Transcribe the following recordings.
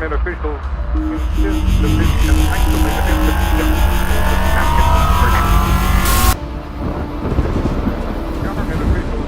Government officials insist that this is an isolated incident. Government officials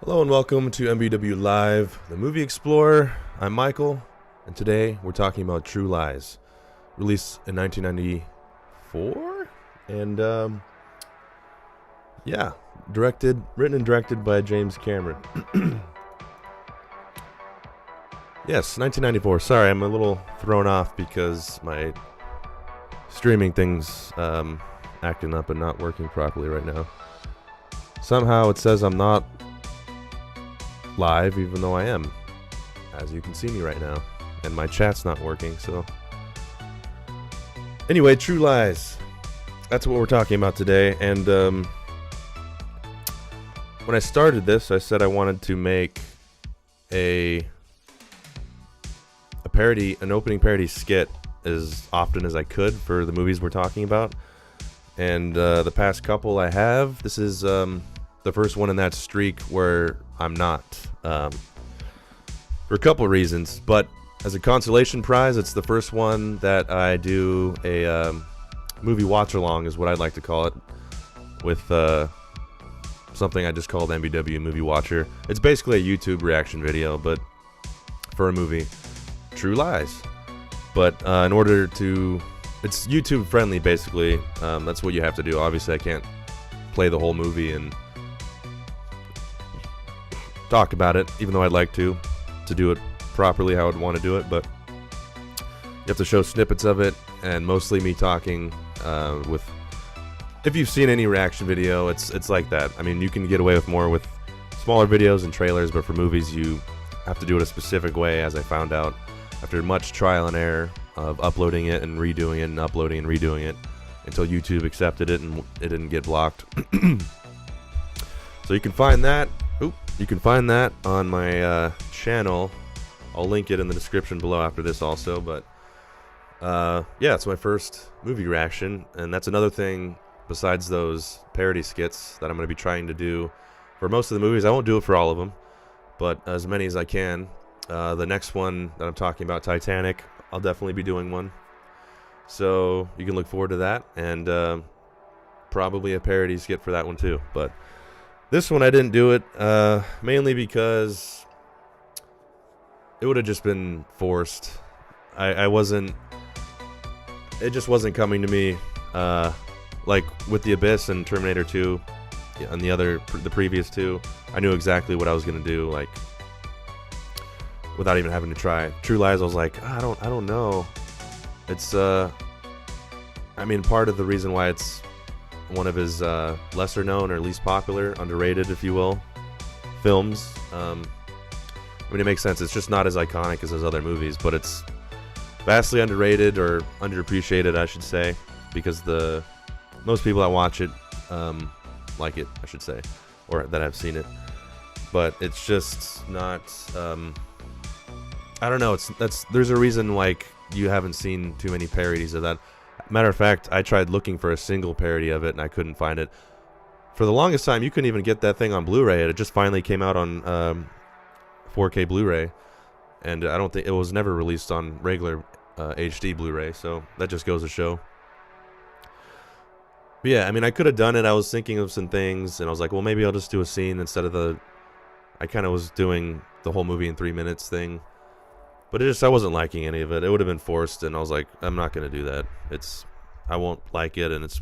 Hello and welcome to MBW Live, the Movie Explorer. I'm Michael, and today we're talking about True Lies, released in 1994, and written and directed by James Cameron. Yes, 1994. Sorry, I'm a little thrown off because my streaming thing's acting up and not working properly right now. Somehow it says I'm not live, even though I am, as you can see me right now, and my chat's not working. So anyway, True Lies, that's what we're talking about today. And when I started this, I said I wanted to make an opening parody skit as often as I could for the movies we're talking about. And the past couple I have, this is the first one in that streak where I'm not, for a couple of reasons, but as a consolation prize, it's the first one that I do a movie watch-along, is what I'd like to call it, with something I just called MBW Movie Watcher. It's basically a YouTube reaction video, but for a movie, True Lies. But in order to, it's YouTube friendly, basically. That's what you have to do. Obviously, I can't play the whole movie and talk about it, even though I'd like to do it properly how I'd want to do it, but you have to show snippets of it, and mostly me talking with, if you've seen any reaction video, it's like that. I mean, you can get away with more with smaller videos and trailers, but for movies you have to do it a specific way, as I found out after much trial and error of uploading it and redoing it and uploading and redoing it until YouTube accepted it and it didn't get blocked. So you can find that. You can find that on my channel. I'll link it in the description below after this also. But yeah, it's my first movie reaction, and that's another thing besides those parody skits that I'm going to be trying to do for most of the movies. I won't do it for all of them, but as many as I can. The next one that I'm talking about, Titanic, I'll definitely be doing one. So you can look forward to that, and probably a parody skit for that one too. But this one I didn't do it, mainly because it would have just been forced. I wasn't, it just wasn't coming to me, like with The Abyss and Terminator 2, and the previous two. I knew exactly what I was going to do, like, without even having to try. True Lies, I was like, I don't know. It's, I mean, part of the reason why it's one of his lesser known or least popular, underrated, if you will, films. I mean, it makes sense. It's just not as iconic as his other movies, but it's vastly underrated, or underappreciated, I should say, because most people that watch it like it, I should say, or that have seen it. But it's just not. I don't know. There's a reason like you haven't seen too many parodies of that. Matter of fact, I tried looking for a single parody of it, and I couldn't find it. For the longest time, you couldn't even get that thing on Blu-ray. It just finally came out on 4K Blu-ray, and I don't think it was never released on regular HD Blu-ray. So that just goes to show. But yeah, I mean, I could have done it. I was thinking of some things, and I was like, well, maybe I'll just do a scene instead of I kind of was doing the whole movie in 3 minutes thing. But I wasn't liking any of it. It would have been forced, and I was like, I'm not going to do that. I won't like it, and it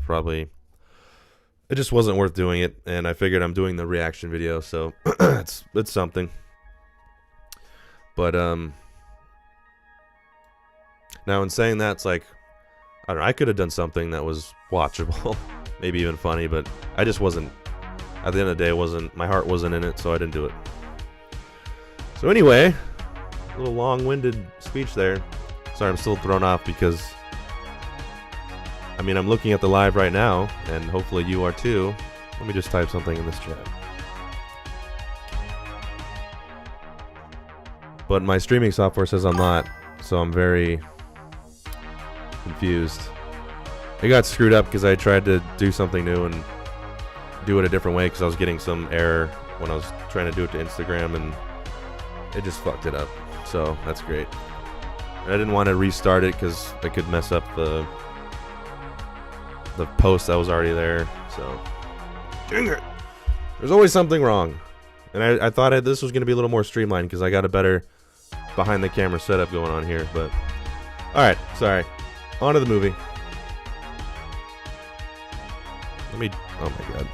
just wasn't worth doing it. And I figured I'm doing the reaction video, so it's something. But now in saying that, it's like, I don't know, I could have done something that was watchable, maybe even funny, but I just wasn't. At the end of the day, my heart wasn't in it, so I didn't do it. So anyway, a little long-winded speech there. Sorry, I'm still thrown off because, I mean, I'm looking at the live right now, and hopefully you are too. Let me just type something in this chat. But my streaming software says I'm not, so I'm very confused. It got screwed up because I tried to do something new and do it a different way because I was getting some error when I was trying to do it to Instagram, and it just fucked it up. So that's great. And I didn't want to restart it because I could mess up the post that was already there. So dang it, there's always something wrong. And I thought this was going to be a little more streamlined because I got a better behind the camera setup going on here. But all right, sorry. On to the movie. Oh my god.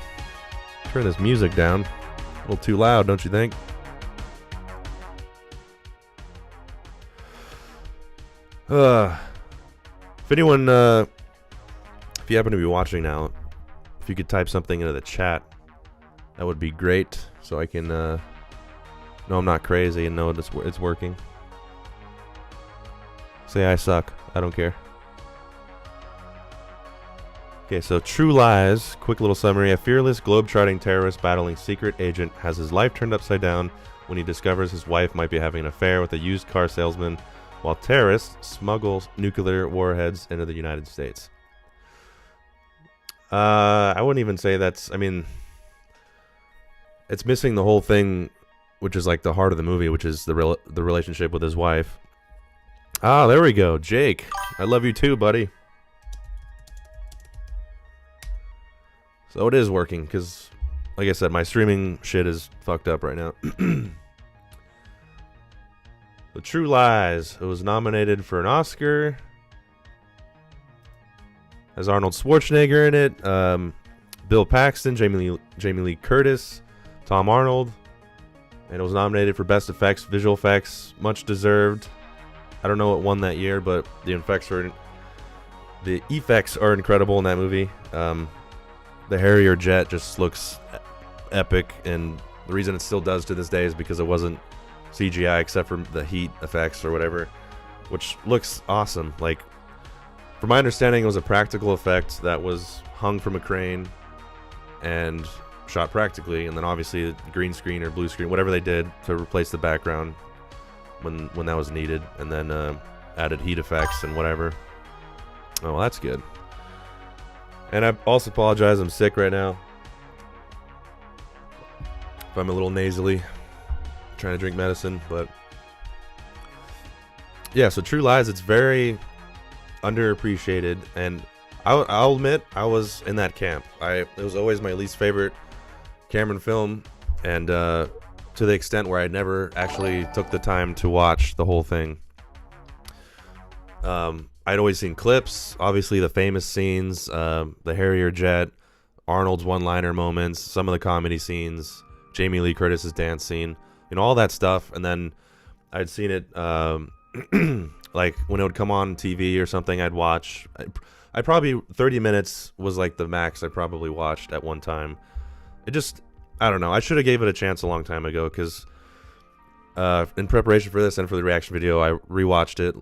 Turn this music down. A little too loud, don't you think? If anyone, if you happen to be watching now, if you could type something into the chat, that would be great, so I can know I'm not crazy and know it's working. Say I suck. I don't care. Okay, so True Lies, quick little summary. A fearless, globe-trotting terrorist battling secret agent has his life turned upside down when he discovers his wife might be having an affair with a used car salesman, while terrorists smuggle nuclear warheads into the United States. I wouldn't even say I mean, it's missing the whole thing, which is like the heart of the movie, which is the relationship with his wife. Ah, there we go. Jake, I love you too, buddy. So it is working, because, like I said, my streaming shit is fucked up right now. The True Lies. It was nominated for an Oscar. Has Arnold Schwarzenegger in it. Bill Paxton, Jamie Lee Curtis, Tom Arnold. And it was nominated for Best Effects, Visual Effects. Much deserved. I don't know what won that year, but the effects are incredible in that movie. The Harrier jet just looks epic, and the reason it still does to this day is because it wasn't CGI except for the heat effects or whatever, which looks awesome. Like, from my understanding, it was a practical effect that was hung from a crane and shot practically, and then obviously green screen or blue screen, whatever they did to replace the background when that was needed, and then added heat effects and whatever. Oh, well, that's good. And I also apologize, I'm sick right now. If I'm a little nasally, trying to drink medicine, but yeah, so True Lies, it's very underappreciated, and I'll admit I was in that camp. It was always my least favorite Cameron film, and to the extent where I never actually took the time to watch the whole thing. I'd always seen clips, obviously the famous scenes, the Harrier jet, Arnold's one-liner moments, some of the comedy scenes, Jamie Lee Curtis's dance scene, all that stuff. And then I'd seen it, like when it would come on TV or something, I'd watch. I probably 30 minutes was like the max I probably watched at one time. I don't know. I should have gave it a chance a long time ago, because in preparation for this and for the reaction video, I rewatched it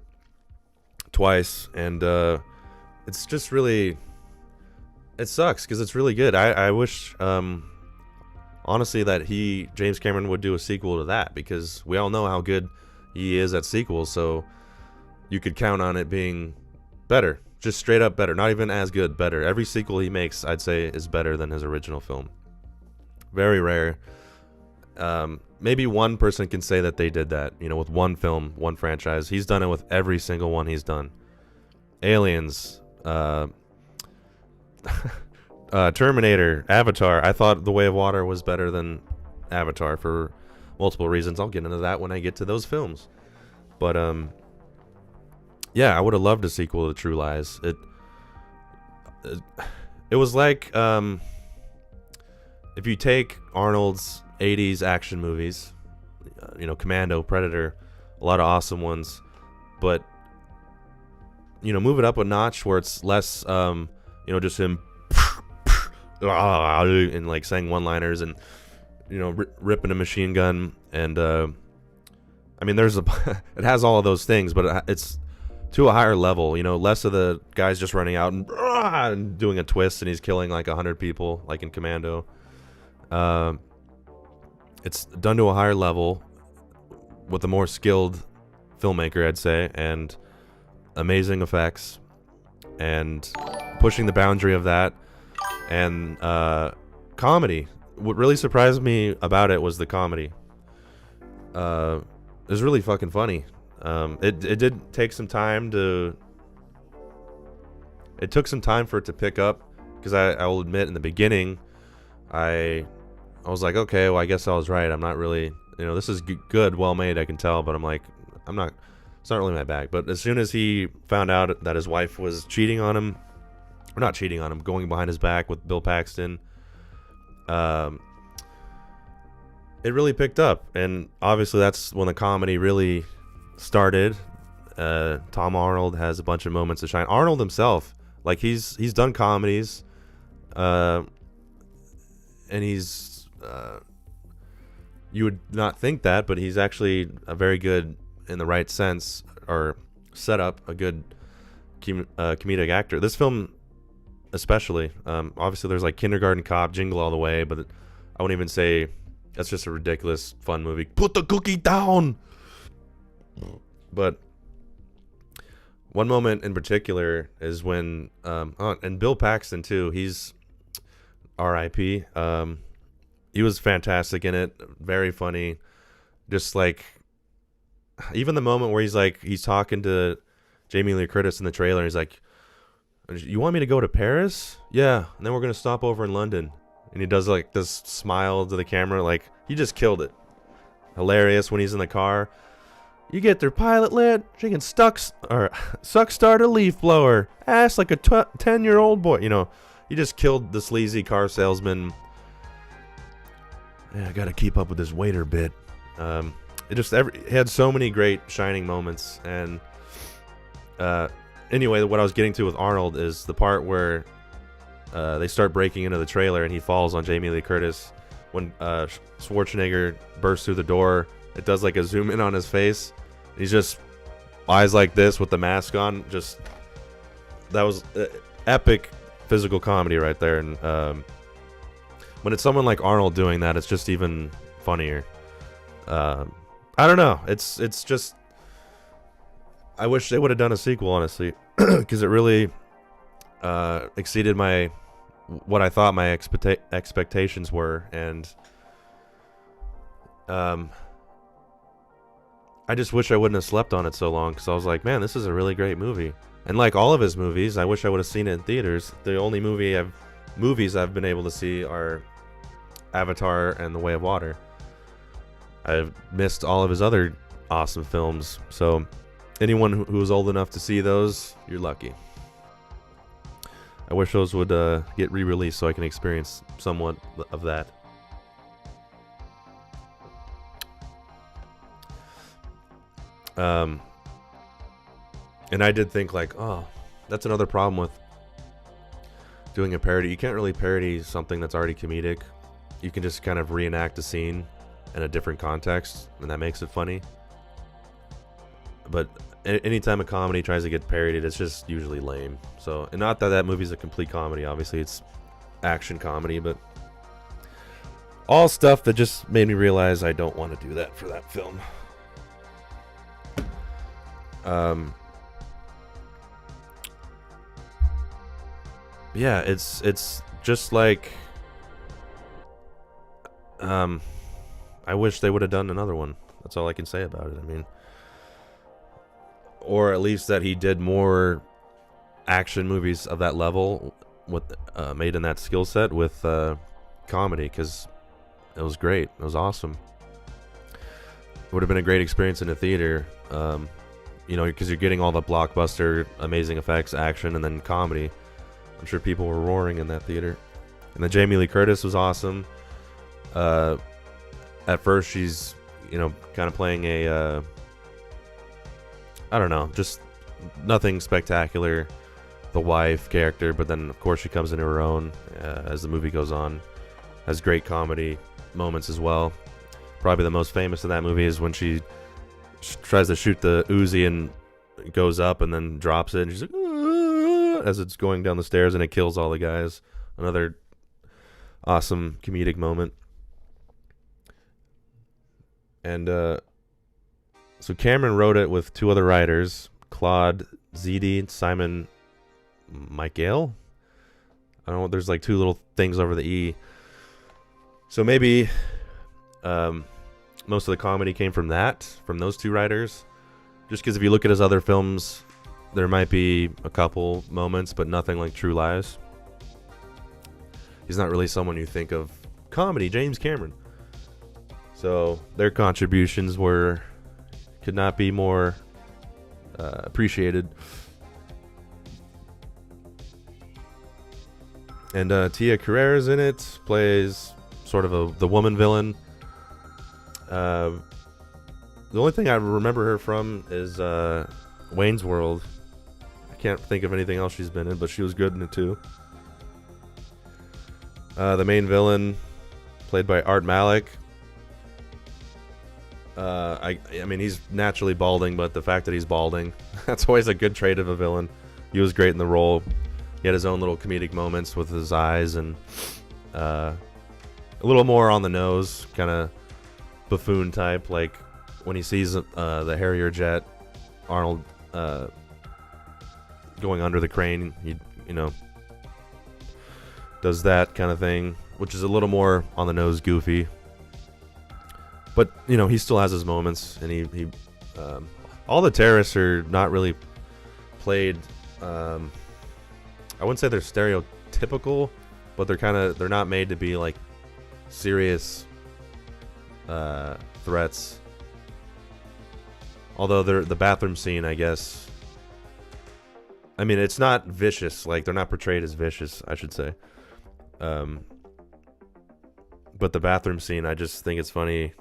twice, and it's just really, it sucks because it's really good. I wish honestly that James Cameron would do a sequel to that, because we all know how good he is at sequels, so you could count on it being better, just straight up better, not even as good, better. Every sequel he makes, I'd say, is better than his original film. Very rare. Maybe one person can say that they did that, with one film, one franchise. He's done it with every single one he's done. Aliens, Terminator, Avatar. I thought The Way of Water was better than Avatar for multiple reasons. I'll get into that when I get to those films. But yeah, I would have loved a sequel to True Lies. It was like if you take Arnold's 80s action movies, Commando, Predator, a lot of awesome ones, but move it up a notch where it's less just him and like saying one-liners and ripping a machine gun, and I mean there's it has all of those things, but it's to a higher level, less of the guys just running out and doing a twist and he's killing like 100 people like in Commando. It's done to a higher level with a more skilled filmmaker, I'd say, and amazing effects and pushing the boundary of that, and comedy. What really surprised me about it was the comedy. It was really fucking funny. It did take some time it took some time for it to pick up, because I will admit in the beginning I was like, okay, well I guess I was right. I'm not really, this is good, well made, I can tell, but I'm like, it's not really my bag. But as soon as he found out that his wife was cheating on him, or not cheating on him, going behind his back with Bill Paxton, it really picked up, and obviously that's when the comedy really started. Tom Arnold has a bunch of moments to shine. Arnold himself, like he's done comedies, and he's you would not think that, but he's actually a very good, in the right sense or setup, a good comedic actor. This film especially, obviously there's like Kindergarten Cop, Jingle All the Way, but I wouldn't even say that's just a ridiculous fun movie. Put the cookie down. But one moment in particular is when and Bill Paxton too, he's R.I.P. He was fantastic in it, very funny. Just like, even the moment where he's talking to Jamie Lee Curtis in the trailer, he's like, you want me to go to Paris? Yeah, and then we're gonna stop over in London. And he does like this smile to the camera, like he just killed it. Hilarious when he's in the car. You get their pilot lit, she can suck start a leaf blower, ass like a 10-year-old boy. He just killed the sleazy car salesman. Yeah, I gotta keep up with this waiter bit. It had so many great shining moments. And anyway, what I was getting to with Arnold is the part where they start breaking into the trailer and he falls on Jamie Lee Curtis. When Schwarzenegger bursts through the door, it does like a zoom in on his face. He's just eyes like this with the mask on. That was epic physical comedy right there. And when it's someone like Arnold doing that, it's just even funnier. I don't know. It's just, I wish they would have done a sequel, honestly, because it really exceeded what I thought my expectations were, and I just wish I wouldn't have slept on it so long, because I was like, man, this is a really great movie. And like all of his movies, I wish I would have seen it in theaters. The only movies I've been able to see are Avatar and The Way of Water. I've missed all of his other awesome films, so anyone who was old enough to see those, you're lucky. I wish those would get re-released so I can experience somewhat of that. And I did think like, oh, that's another problem with doing a parody. You can't really parody something that's already comedic. You can just kind of reenact a scene in a different context, and that makes it funny. But anytime a comedy tries to get parodied, it's just usually lame. So, and not that movie's a complete comedy, obviously it's action comedy, but all stuff that just made me realize I don't want to do that for that film. Yeah, it's just like I wish they would have done another one. That's all I can say about it. I mean, or at least that he did more action movies of that level with made in that skill set with comedy, because it was great. It was awesome. would have been a great experience in a theater. You know, because you're getting all the blockbuster, amazing effects, action, and then comedy. I'm sure people were roaring in that theater. And then Jamie Lee Curtis was awesome. At first, she's, you know, kind of playing a, I don't know, just nothing spectacular, the wife character. But then, of course, she comes into her own as the movie goes on. Has great comedy moments as well. Probably the most famous in that movie is when she tries to shoot the Uzi and it goes up and then drops it. And she's like, "Ah," as it's going down the stairs, and it kills all the guys. Another awesome comedic moment. And so Cameron wrote it with 2 other writers, Claude, Zidi, Simon, Michael. I don't know. There's like 2 little things over the E. So maybe most of the comedy came from those 2 writers. Just because if you look at his other films, there might be a couple moments, but nothing like True Lies. He's not really someone you think of comedy, James Cameron. So their contributions could not be more appreciated. And Tia Carrere's in it, plays sort of the woman villain. The only thing I remember her from is Wayne's World. I can't think of anything else she's been in, but she was good in it too. The main villain, played by Malik. I mean, he's naturally balding, but the fact that he's balding, that's always a good trait of a villain. He was great in the role. He had his own little comedic moments with his eyes, and a little more on the nose, kind of buffoon type, like when he sees the Harrier jet, Arnold going under the crane, he, you know, does that kind of thing, which is a little more on the nose, goofy. But, you know, he still has his moments, and he all the terrorists are not really played, I wouldn't say they're stereotypical, but they're not made to be like serious threats. Although the bathroom scene, I guess, I mean, it's not vicious, like they're not portrayed as vicious, I should say. But the bathroom scene, I just think it's funny.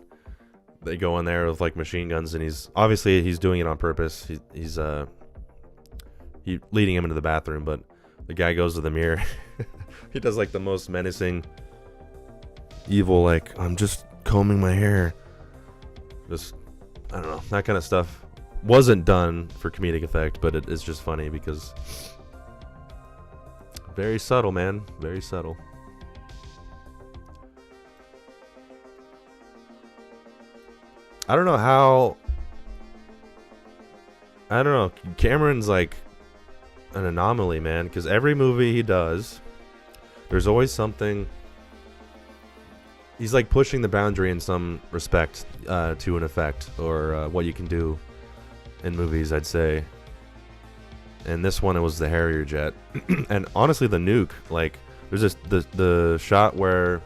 They go in there with like machine guns, and he's doing it on purpose. He's leading him into the bathroom, but the guy goes to the mirror. He does like the most menacing, evil, like, I'm just combing my hair. Just, I don't know, that kind of stuff wasn't done for comedic effect, but it's just funny because very subtle, man, very subtle. I don't know. Cameron's like an anomaly, man, because every movie he does, there's always something. He's like pushing the boundary in some respect to an effect, or what you can do in movies, I'd say. And this one, it was the Harrier jet. And honestly, the nuke, like, there's this the shot where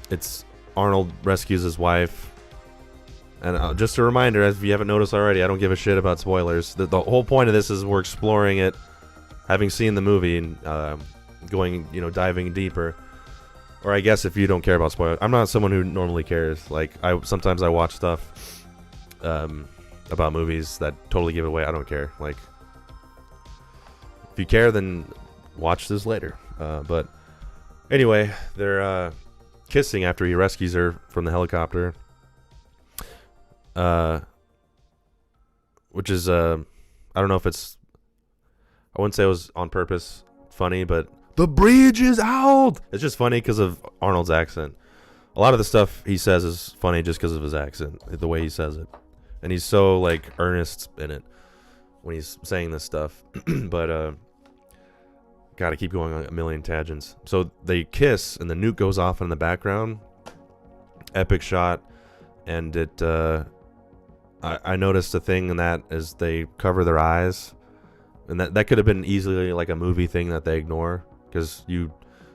it's Arnold rescues his wife. And just a reminder, if you haven't noticed already, I don't give a shit about spoilers. The whole point of this is we're exploring it, having seen the movie, and going, diving deeper. Or I guess if you don't care about spoilers. I'm not someone who normally cares. Like, sometimes I watch stuff about movies that totally give it away. I don't care. Like, if you care, then watch this later. But anyway, they're kissing after he rescues her from the helicopter. Which is I don't know if it's, I wouldn't say it was on purpose funny, but the bridge is out. It's just funny because of Arnold's accent. A lot of the stuff he says is funny just because of his accent, the way he says it, and he's so like earnest in it when he's saying this stuff. But gotta keep going on a million tangents. So they kiss and the nuke goes off in the background. Epic shot. And it I noticed a thing in that is they cover their eyes, and that could have been easily like a movie thing that they ignore, because you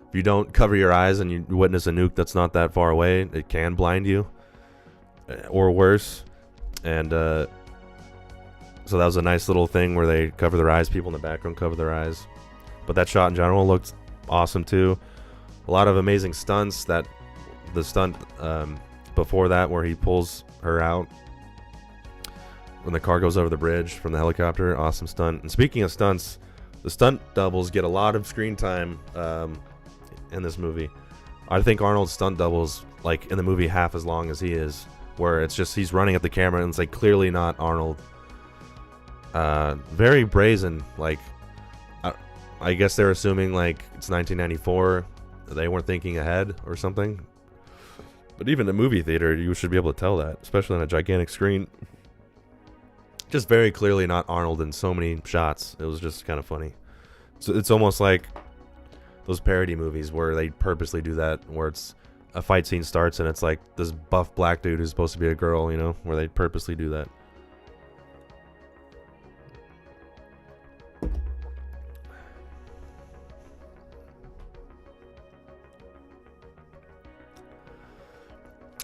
if you don't cover your eyes and you witness a nuke that's not that far away, it can blind you, or worse. And so that was a nice little thing where they cover their eyes. People in the background cover their eyes. But that shot in general looked awesome too. A lot of amazing stunts. The stunt before that where he pulls her out when the car goes over the bridge from the helicopter, awesome stunt. And speaking of stunts, the stunt doubles get a lot of screen time in this movie. I think Arnold's stunt doubles, like in the movie, half as long as he is, where it's just he's running at the camera and it's like clearly not Arnold. Very brazen. Like I guess they're assuming like it's 1994. They weren't thinking ahead or something. But even in a movie theater, you should be able to tell that, especially on a gigantic screen. Just very clearly not Arnold in so many shots. It was just kind of funny. So it's almost like those parody movies where they purposely do that, where it's a fight scene starts and it's like this buff black dude who's supposed to be a girl, you know, where they purposely do that.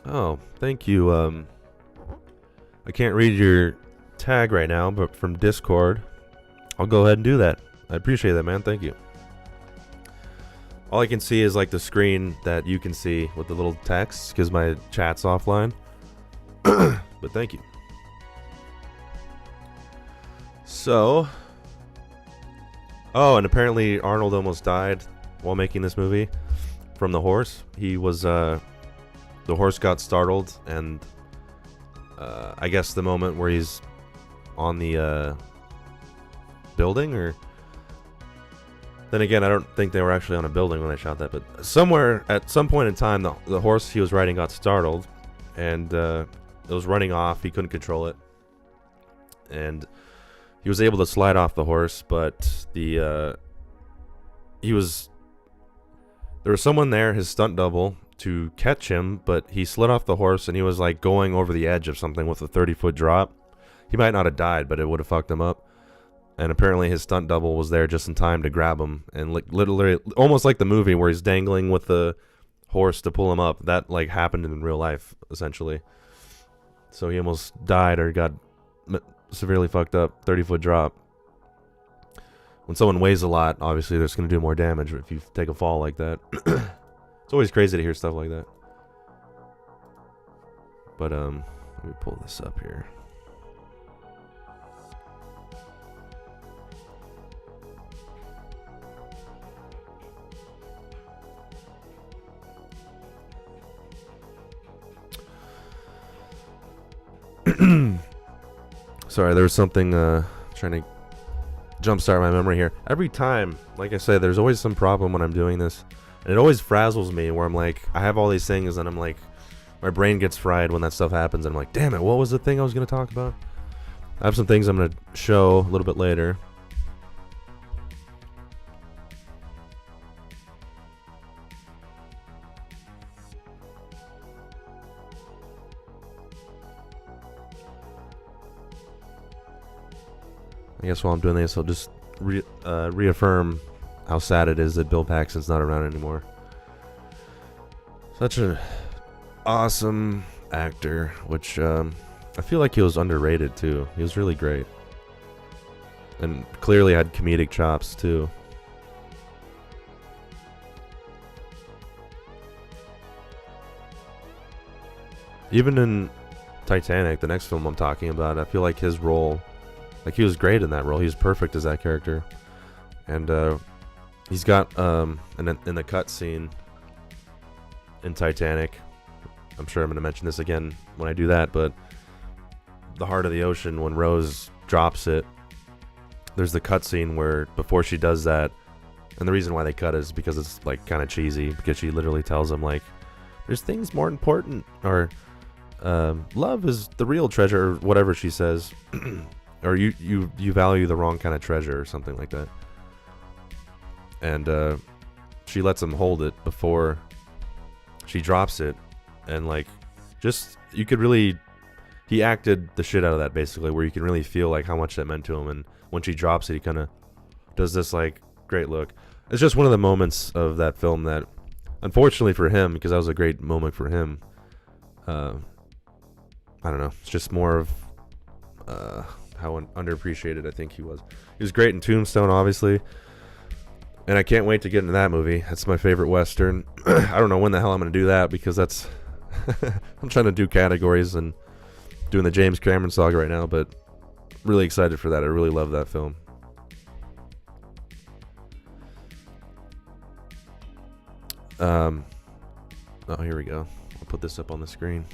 Oh, thank you. I can't read your tag right now, but from Discord, I'll go ahead and do that. I appreciate that, man. Thank you. All I can see is like the screen that you can see with the little text because my chat's offline. But thank you. So, oh, and apparently Arnold almost died while making this movie from the horse. He was the horse got startled, and I guess the moment where he's on the building, or then again, I don't think they were actually on a building when I shot that, but somewhere at some point in time, the horse he was riding got startled, and it was running off. He couldn't control it, and he was able to slide off the horse, but there was someone there, his stunt double, to catch him, but he slid off the horse and he was like going over the edge of something with a 30-foot drop. He might not have died, but it would have fucked him up. And apparently his stunt double was there just in time to grab him, and like literally almost like the movie where he's dangling with the horse to pull him up. That like happened in real life essentially. So he almost died or got severely fucked up. 30-foot drop. When someone weighs a lot, obviously that's going to do more damage if you take a fall like that. It's always crazy to hear stuff like that. But let me pull this up here. Sorry, there was something trying to jumpstart my memory here. Every time, like I said, there's always some problem when I'm doing this. And it always frazzles me where I'm like, I have all these things and I'm like, my brain gets fried when that stuff happens. And I'm like, damn it, what was the thing I was going to talk about? I have some things I'm going to show a little bit later. I guess while I'm doing this, I'll just reaffirm how sad it is that Bill Paxton's not around anymore. Such an awesome actor, which I feel like he was underrated too. He was really great. And clearly had comedic chops too. Even in Titanic, the next film I'm talking about, I feel like his role, like he was great in that role. He was perfect as that character. And he's got in the cut scene in Titanic, I'm sure I'm going to mention this again when I do that, but the heart of the ocean, when Rose drops it, there's the cut scene where before she does that, and the reason why they cut is because it's like kind of cheesy, because she literally tells him like, there's things more important, or love is the real treasure, or whatever she says. Or you value the wrong kind of treasure or something like that. And she lets him hold it before she drops it. And like, just, you could really, he acted the shit out of that basically, where you can really feel like how much that meant to him. And when she drops it, he kind of does this like great look. It's just one of the moments of that film that, unfortunately for him, because that was a great moment for him, I don't know. It's just more of how underappreciated I think he was. He was great in Tombstone, obviously. And I can't wait to get into that movie. That's my favorite Western. I don't know when the hell I'm going to do that, because that's... I'm trying to do categories and doing the James Cameron saga right now, but really excited for that. I really love that film. Oh, here we go. I'll put this up on the screen.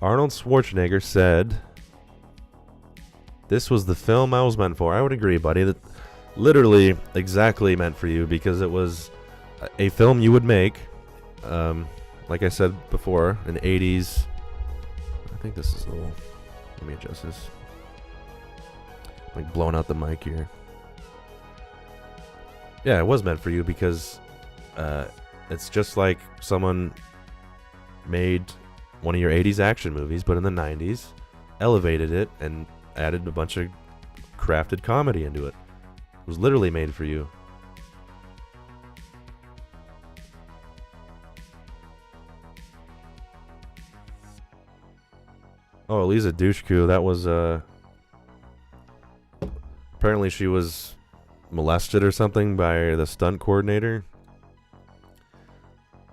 Arnold Schwarzenegger said, "This was the film I was meant for." I would agree, buddy. That literally exactly meant for you, because it was a film you would make. Like I said before, in the 80s. I think this is a little... Let me adjust this. Like blowing out the mic here. Yeah, it was meant for you, because it's just like someone made one of your 80s action movies, but in the 90s, elevated it, and added a bunch of crafted comedy into it. It was literally made for you. Oh, Elisa Dushku, that was apparently she was molested or something by the stunt coordinator.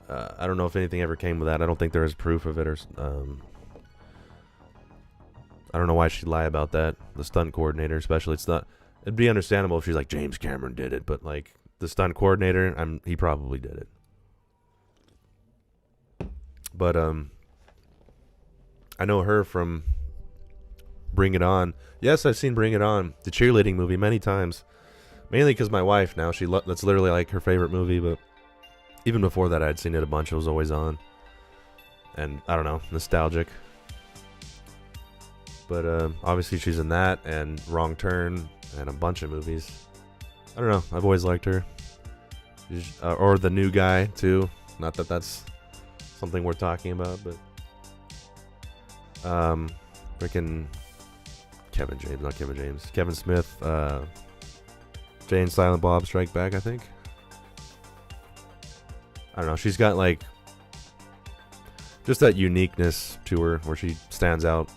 I don't know if anything ever came of that. I don't think there is proof of it, or I don't know why she'd lie about that. The stunt coordinator, especially, it's not. It'd be understandable if she's like, James Cameron did it, but like the stunt coordinator, he probably did it. But I know her from Bring It On. Yes, I've seen Bring It On, the cheerleading movie, many times. Mainly because my wife now, that's literally like her favorite movie, but even before that I'd seen it a bunch. It was always on. And I don't know, nostalgic. But obviously she's in that and Wrong Turn and a bunch of movies. I don't know, I've always liked her. Or The New Guy too. Not that that's something we're talking about, but freaking Kevin Smith, Jay and Silent Bob Strike Back, I think. I don't know, she's got like just that uniqueness to her where she stands out.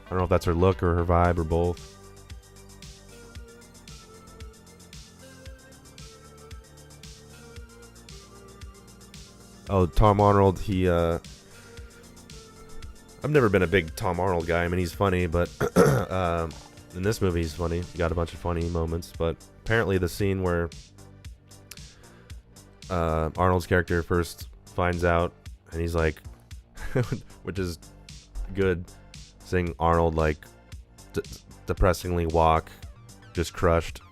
I don't know if that's her look or her vibe or both. Oh, Tom Arnold, I've never been a big Tom Arnold guy. I mean, he's funny, but in this movie he's funny. He got a bunch of funny moments, but apparently the scene where Arnold's character first finds out, and he's like, which is good, seeing Arnold like depressingly walk, just crushed,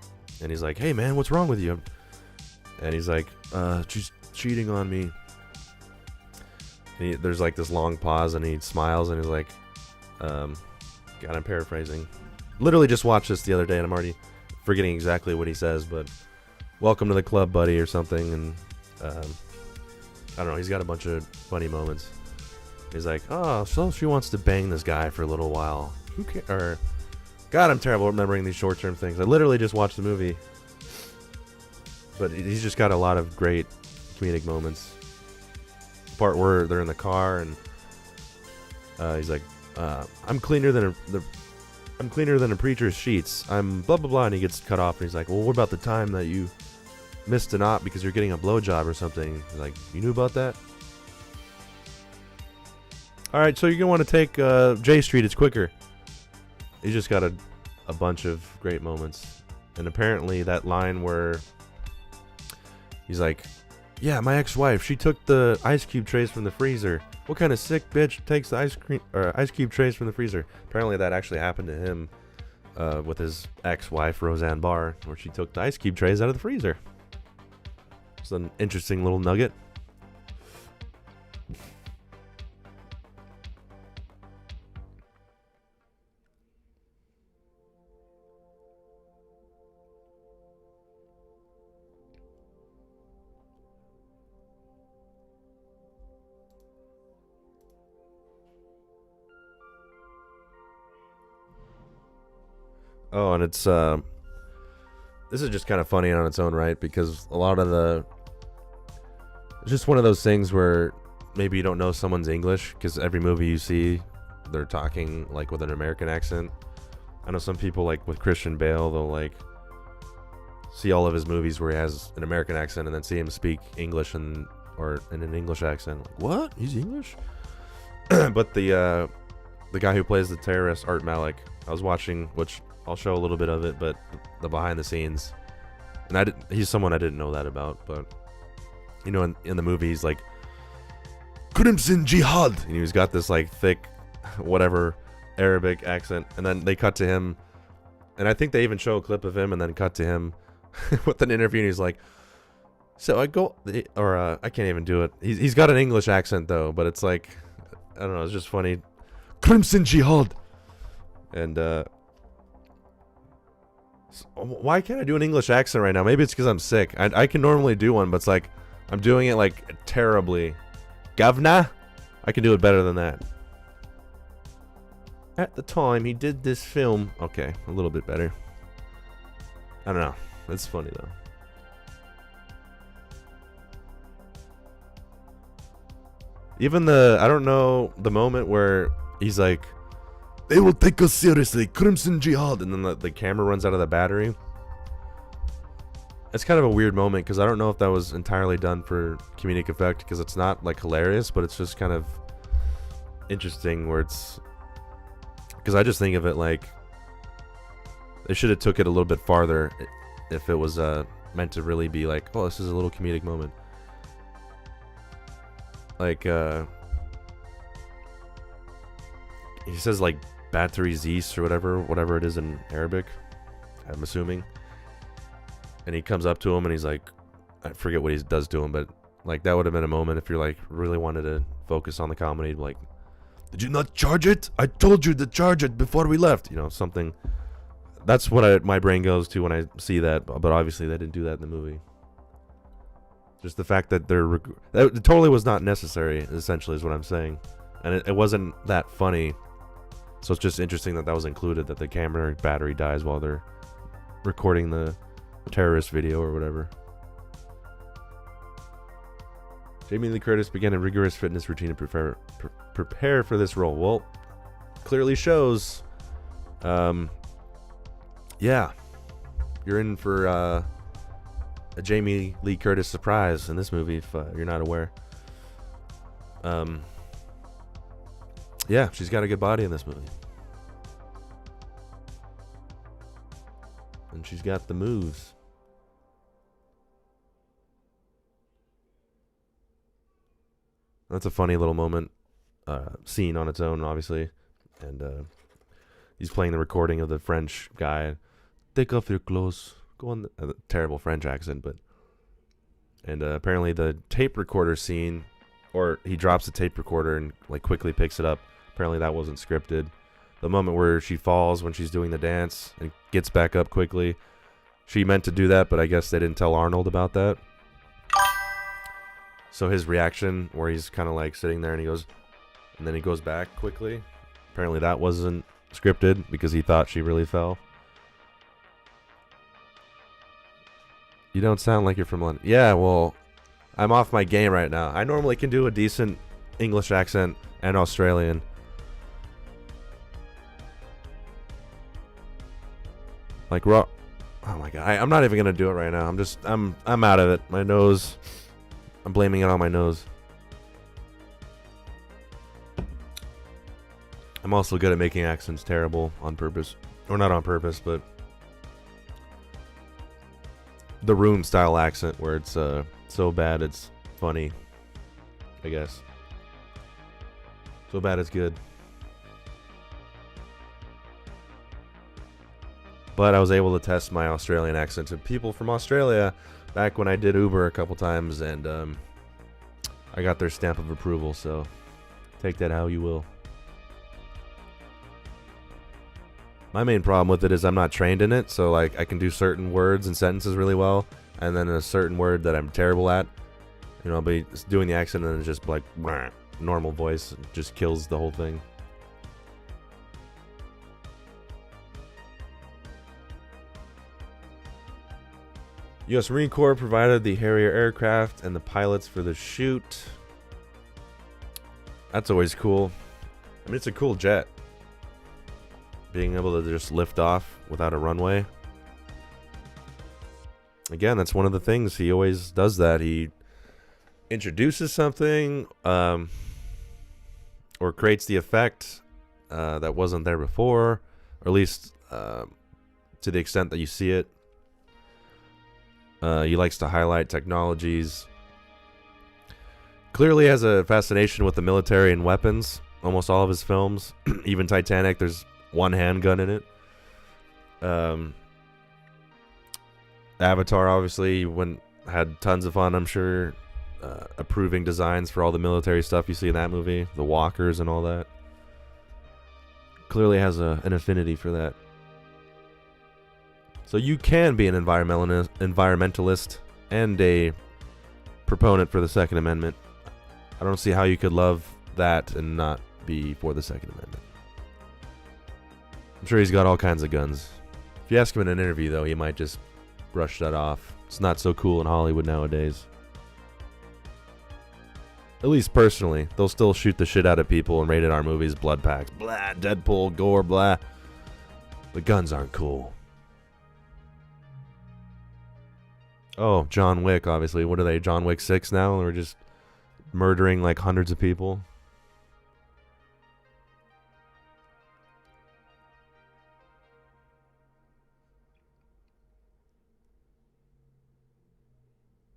and he's like, "Hey man, what's wrong with you?" And he's like, "She's cheating on me." And there's like this long pause, and he smiles, and he's like, God, I'm paraphrasing. Literally just watched this the other day, and I'm already forgetting exactly what he says, but welcome to the club, buddy, or something. And I don't know, he's got a bunch of funny moments. He's like, "Oh, so she wants to bang this guy for a little while. Who cares?" Or, God, I'm terrible at remembering these short-term things. I literally just watched the movie, but he's just got a lot of great comedic moments. The part where they're in the car, and he's like, I'm cleaner than a preacher's sheets. I'm blah blah blah," and he gets cut off, and he's like, "Well, what about the time that you missed a knot because you're getting a blowjob or something?" He's like, "You knew about that?" "All right, so you're gonna want to take J Street. It's quicker." He's just got a bunch of great moments, and apparently that line where he's like, "Yeah, my ex-wife, she took the ice cube trays from the freezer. What kind of sick bitch takes the ice cube trays from the freezer?" Apparently that actually happened to him with his ex-wife, Roseanne Barr, where she took the ice cube trays out of the freezer. It's an interesting little nugget. Oh, and it's this is just kind of funny on its own right, because a lot of it's just one of those things where maybe you don't know someone's English, because every movie you see, they're talking like with an American accent. I know some people, like with Christian Bale, they'll like see all of his movies where he has an American accent and then see him speak English or in an English accent. Like, what? He's English? But the guy who plays the terrorist, Malik, I was watching, which I'll show a little bit of it, but the behind the scenes, and he's someone I didn't know that about, but you know, in the movie he's like Crimson Jihad, and he's got this like thick, whatever Arabic accent, and then they cut to him, and I think they even show a clip of him, and then cut to him with an interview, and he's like, so I go, or I can't even do it. He's got an English accent though, but it's like, I don't know, it's just funny. Crimson Jihad, and why can't I do an English accent right now? Maybe it's because I'm sick. I can normally do one, but it's like I'm doing it like terribly. Governor, I can do it better than that. At the time he did this film, okay, a little bit better. I don't know. It's funny though. Even I don't know, the moment where he's like, they will take us seriously, Crimson Jihad, and then the camera runs out of the battery. It's kind of a weird moment, because I don't know if that was entirely done for comedic effect, because it's not like hilarious, but it's just kind of interesting where it's, because I just think of it like they should have took it a little bit farther if it was meant to really be like, oh, this is a little comedic moment. Like he says like battery Aziz or whatever it is in Arabic, I'm assuming, and he comes up to him and he's like, I forget what he does to him, but like that would have been a moment if you're like really wanted to focus on the comedy, like, did you not charge it? I told you to charge it before we left. You know, something. That's what my brain goes to when I see that. But obviously, they didn't do that in the movie. Just the fact that it totally was not necessary, essentially, is what I'm saying. And it wasn't that funny. So it's just interesting that was included, that the camera battery dies while they're recording the terrorist video or whatever. Jamie Lee Curtis began a rigorous fitness routine to prepare for this role. Well, clearly shows. Yeah, you're in for a Jamie Lee Curtis surprise in this movie if you're not aware. Yeah, she's got a good body in this movie, and she's got the moves. That's a funny little moment, scene on its own, obviously. And he's playing the recording of the French guy. Take off your clothes. Go on. Terrible French accent, but. And apparently the tape recorder scene, or he drops the tape recorder and like quickly picks it up. Apparently that wasn't scripted. The moment where she falls when she's doing the dance and gets back up quickly, she meant to do that, but I guess they didn't tell Arnold about that. So his reaction, where he's kind of like sitting there and he goes, and then he goes back quickly. Apparently that wasn't scripted because he thought she really fell. You don't sound like you're from London. Yeah, well, I'm off my game right now. I normally can do a decent English accent and Australian. Like raw. Oh my god, I'm not even gonna do it right now. I'm out of it. My nose. I'm blaming it on my nose. I'm also good at making accents terrible on purpose. Or not on purpose, but the room style accent where it's so bad it's funny, I guess. So bad it's good. But I was able to test my Australian accent to people from Australia back when I did Uber a couple times, and I got their stamp of approval, so take that how you will. My main problem with it is I'm not trained in it, so like I can do certain words and sentences really well, and then a certain word that I'm terrible at, you know, I'll be doing the accent and then it's just like normal voice just kills the whole thing. U.S. Marine Corps provided the Harrier aircraft and the pilots for the shoot. That's always cool. I mean, it's a cool jet. Being able to just lift off without a runway. Again, that's one of the things. He always does that. He introduces something or creates the effect that wasn't there before, or at least to the extent that you see it. He likes to highlight technologies. Clearly has a fascination with the military and weapons. Almost all of his films, even Titanic, there's one handgun in it. Avatar, obviously, had tons of fun, I'm sure, approving designs for all the military stuff you see in that movie, the walkers and all that. Clearly has an affinity for that. So you can be an environmentalist and a proponent for the Second Amendment. I don't see how you could love that and not be for the Second Amendment. I'm sure he's got all kinds of guns. If you ask him in an interview, though, he might just brush that off. It's not so cool in Hollywood nowadays. At least personally. They'll still shoot the shit out of people in rated R movies, blood packs, blah, Deadpool, gore, blah. But guns aren't cool. Oh, John Wick, obviously. What are they, John Wick 6 now? We're just murdering like hundreds of people.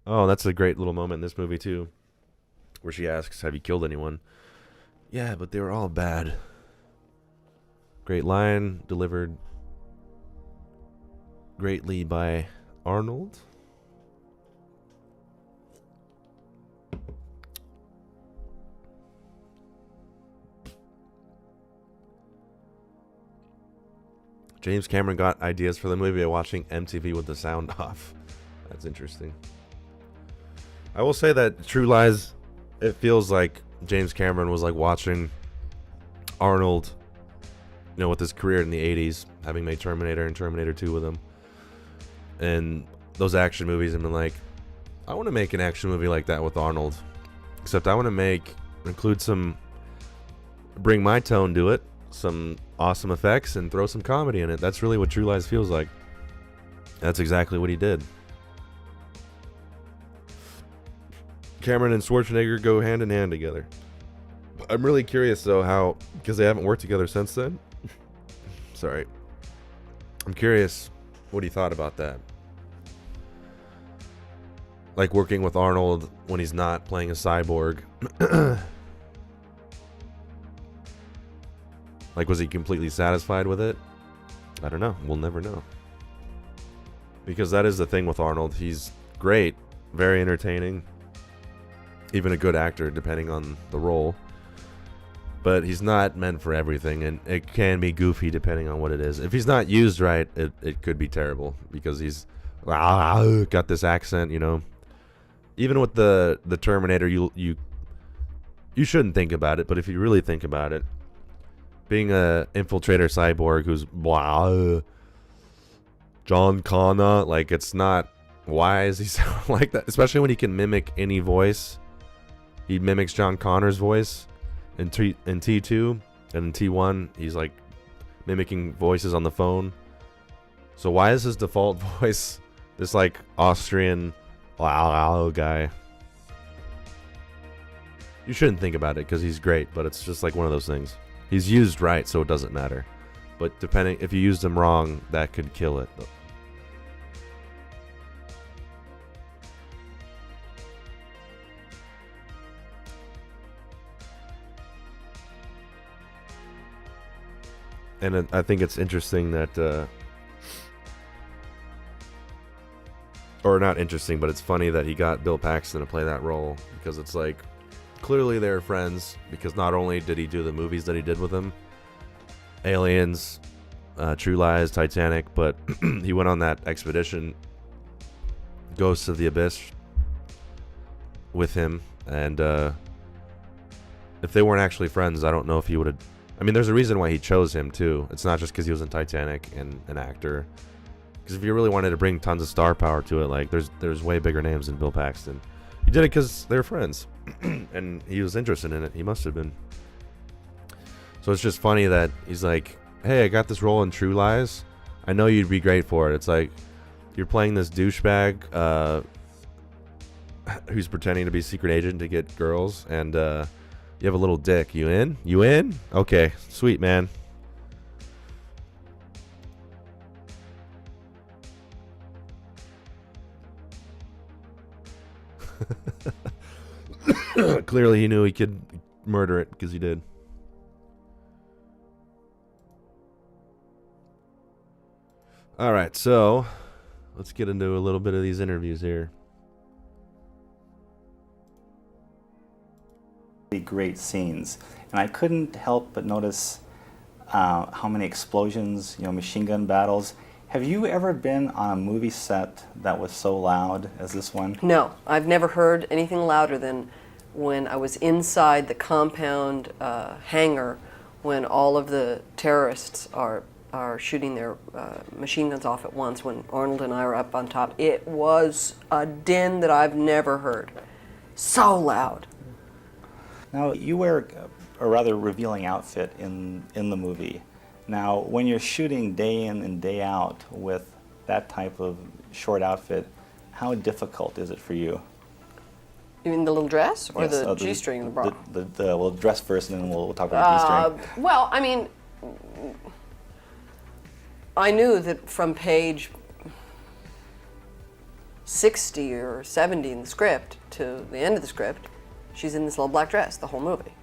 Oh, that's a great little moment in this movie, too. Where she asks, have you killed anyone? Yeah, but they were all bad. Great line, delivered greatly by Arnold. James Cameron got ideas for the movie by watching MTV with the sound off. That's interesting. I will say that True Lies, it feels like James Cameron was like watching Arnold, you know, with his career in the 80s, having made Terminator and Terminator 2 with him. And those action movies, and been like, I want to make an action movie like that with Arnold. Except I want to bring my tone to it, some awesome effects, and throw some comedy in it. That's really what True Lies feels like. That's exactly what he did. Cameron and Schwarzenegger go hand in hand together. I'm really curious though how, because they haven't worked together since then. Sorry. I'm curious what he thought about that. Like working with Arnold when he's not playing a cyborg. Like, was he completely satisfied with it? I don't know. We'll never know. Because that is the thing with Arnold. He's great, very entertaining. Even a good actor, depending on the role. But he's not meant for everything, and it can be goofy depending on what it is. If he's not used right, it could be terrible, because he's got this accent, you know. Even with the Terminator, you shouldn't think about it, but if you really think about it, being a infiltrator cyborg who's John Connor, like, it's not, why is he sound like that? Especially when he can mimic any voice. He mimics John Connor's voice in T2, and in T1 he's like mimicking voices on the phone. So why is his default voice this like Austrian guy? You shouldn't think about it because he's great, but it's just like one of those things. He's used right, so it doesn't matter. But if you used him wrong, that could kill it. And I think it's interesting that, or not interesting, but it's funny that he got Bill Paxton to play that role, because it's like, clearly they're friends, because not only did he do the movies that he did with him, Aliens, True Lies, Titanic, but he went on that expedition, Ghosts of the Abyss, with him, and if they weren't actually friends, I don't know if he would have. I mean, there's a reason why he chose him too. It's not just because he was in Titanic and an actor. Because if you really wanted to bring tons of star power to it, like there's way bigger names than Bill Paxton. He did it because they're friends, and he was interested in it. He must have been. So it's just funny that he's like, "Hey, I got this role in True Lies. I know you'd be great for it." It's like you're playing this douchebag who's pretending to be secret agent to get girls, and you have a little dick. You in? You in? Okay, sweet, man. Clearly he knew he could murder it because he did. Alright, so let's get into a little bit of these interviews here. Great scenes, and I couldn't help but notice how many explosions, machine gun battles. Have you ever been on a movie set that was so loud as this one? No, I've never heard anything louder than when I was inside the compound hangar when all of the terrorists are shooting their machine guns off at once, when Arnold and I are up on top. It was a din that I've never heard. So loud. Now, you wear a rather revealing outfit in the movie. Now, when you're shooting day in and day out with that type of short outfit, how difficult is it for you? You mean the little dress or Yes, the G-string in the bra? We'll dress first, and then we'll talk about G-string. Well, I mean, I knew that from page 60 or 70 in the script to the end of the script, she's in this little black dress the whole movie.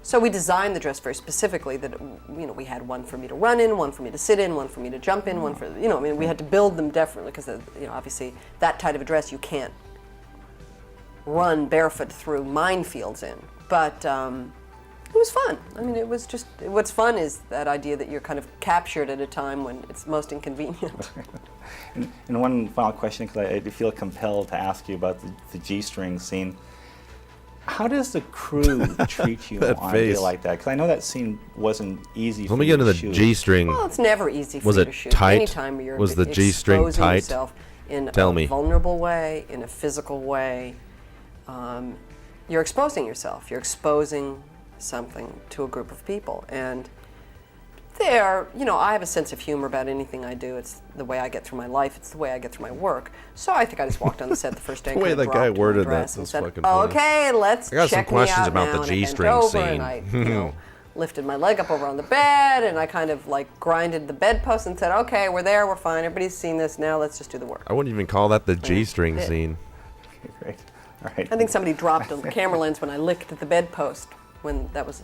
So we designed the dress very specifically that, we had one for me to run in, one for me to sit in, one for me to jump in, one for, we had to build them differently because, obviously that type of a dress you can't run barefoot through minefields in. But it was fun. I mean, it was just, what's fun is that idea that you're kind of captured at a time when it's most inconvenient. And one final question, because I feel compelled to ask you about the G-string scene. How does the crew treat you on a day like that? Because I know that scene wasn't easy for you to shoot. Let me get into the G-string. Well, it's never easy for was you it to shoot. tight? Anytime you're Was the G-string exposing tight? yourself in Tell a me. vulnerable way, in a physical way, you're exposing yourself. You're exposing something to a group of people. And I have a sense of humor about anything I do. It's the way I get through my life. It's the way I get through my work. So I think I just walked on the set the first day. The way that guy worded that was fucking funny. Okay, let's I got some check questions me out about now. the G-string and scene. And I, lifted my leg up over on the bed, and I kind of grinded the bedpost and said, okay, we're there, we're fine, everybody's seen this, now let's just do the work. I wouldn't even call that the G-string scene. Okay, great. All right. I think somebody dropped a camera lens when I licked the bedpost, when that was,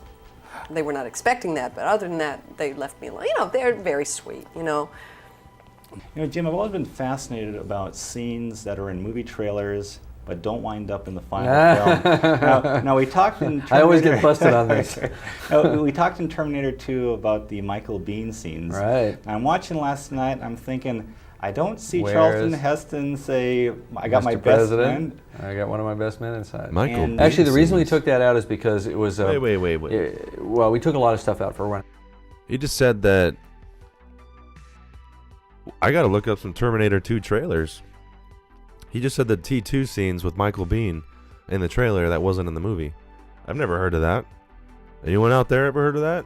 they were not expecting that, but other than that, they left me alone. They're very sweet, Jim, I've always been fascinated about scenes that are in movie trailers but don't wind up in the final film. Now, we talked in Terminator... I always get busted on this. We talked in Terminator 2 about the Michael Biehn scenes. Right. I'm watching last night, I'm thinking, I don't see Charlton Heston say, I got Mr. my best President, friend. I got one of my best men inside. Michael Actually, the Biehn reason we scenes. took that out is because it was... Wait. Well, we took a lot of stuff out for one. He just said that... I gotta look up some Terminator 2 trailers. He just said the T2 scenes with Michael Biehn in the trailer that wasn't in the movie. I've never heard of that. Anyone out there ever heard of that?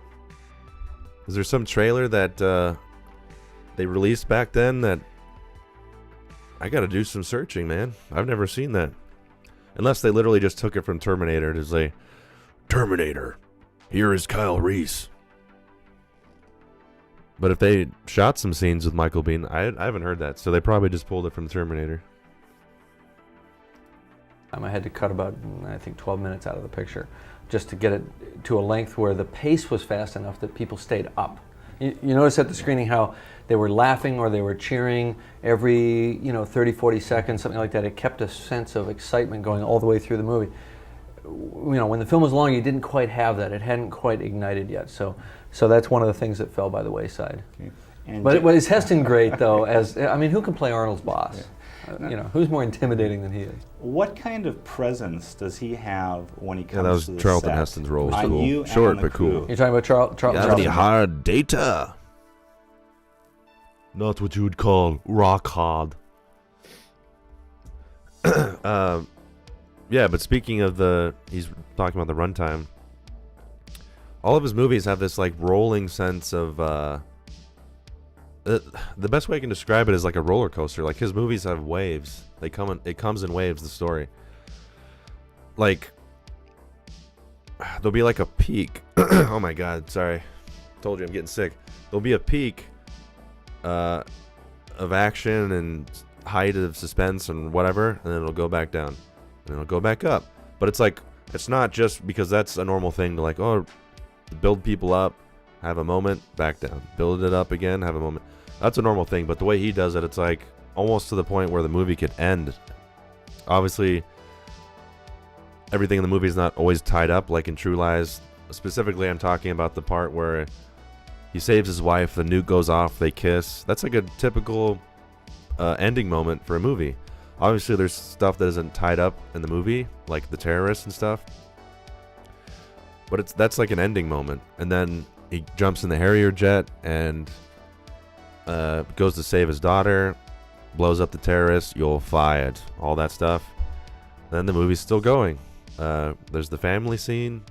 Is there some trailer that they released back then that... I gotta do some searching, man. I've never seen that. Unless they literally just took it from Terminator to say, Terminator, here is Kyle Reese. But if they shot some scenes with Michael Biehn, I haven't heard that, so they probably just pulled it from Terminator. I had to cut about, I think, 12 minutes out of the picture just to get it to a length where the pace was fast enough that people stayed up. You notice at the screening how they were laughing or they were cheering every 30, 40 seconds, something like that. It kept a sense of excitement going all the way through the movie. When the film was long, you didn't quite have that. It hadn't quite ignited yet. So that's one of the things that fell by the wayside. Okay. But is Heston great, though? Who can play Arnold's boss? Yeah. Who's more intimidating than he is? What kind of presence does he have when he comes to the that was Charlton set? Heston's role. Was On cool. you Short and but the cool. crew. You're talking about Charlton? Got any hard data? Not what you would call rock hard. Yeah, but speaking of he's talking about the runtime. All of his movies have this like rolling sense of the best way I can describe it is like a roller coaster. Like his movies have waves. It comes in waves, the story. Like there'll be like a peak. Oh my god, sorry. Told you I'm getting sick. There'll be a peak of action and height of suspense and whatever, and then it'll go back down. And it'll go back up. But it's like, it's not just because that's a normal thing to like, oh, build people up, have a moment, back down. Build it up again, have a moment. That's a normal thing, but the way he does it, it's like almost to the point where the movie could end. Obviously, everything in the movie is not always tied up like in True Lies. Specifically, I'm talking about the part where he saves his wife, the nuke goes off, they kiss. That's like a typical ending moment for a movie. Obviously, there's stuff that isn't tied up in the movie, like the terrorists and stuff. But that's like an ending moment. And then he jumps in the Harrier jet and goes to save his daughter, blows up the terrorists, you'll fired, all that stuff. Then the movie's still going. There's the family scene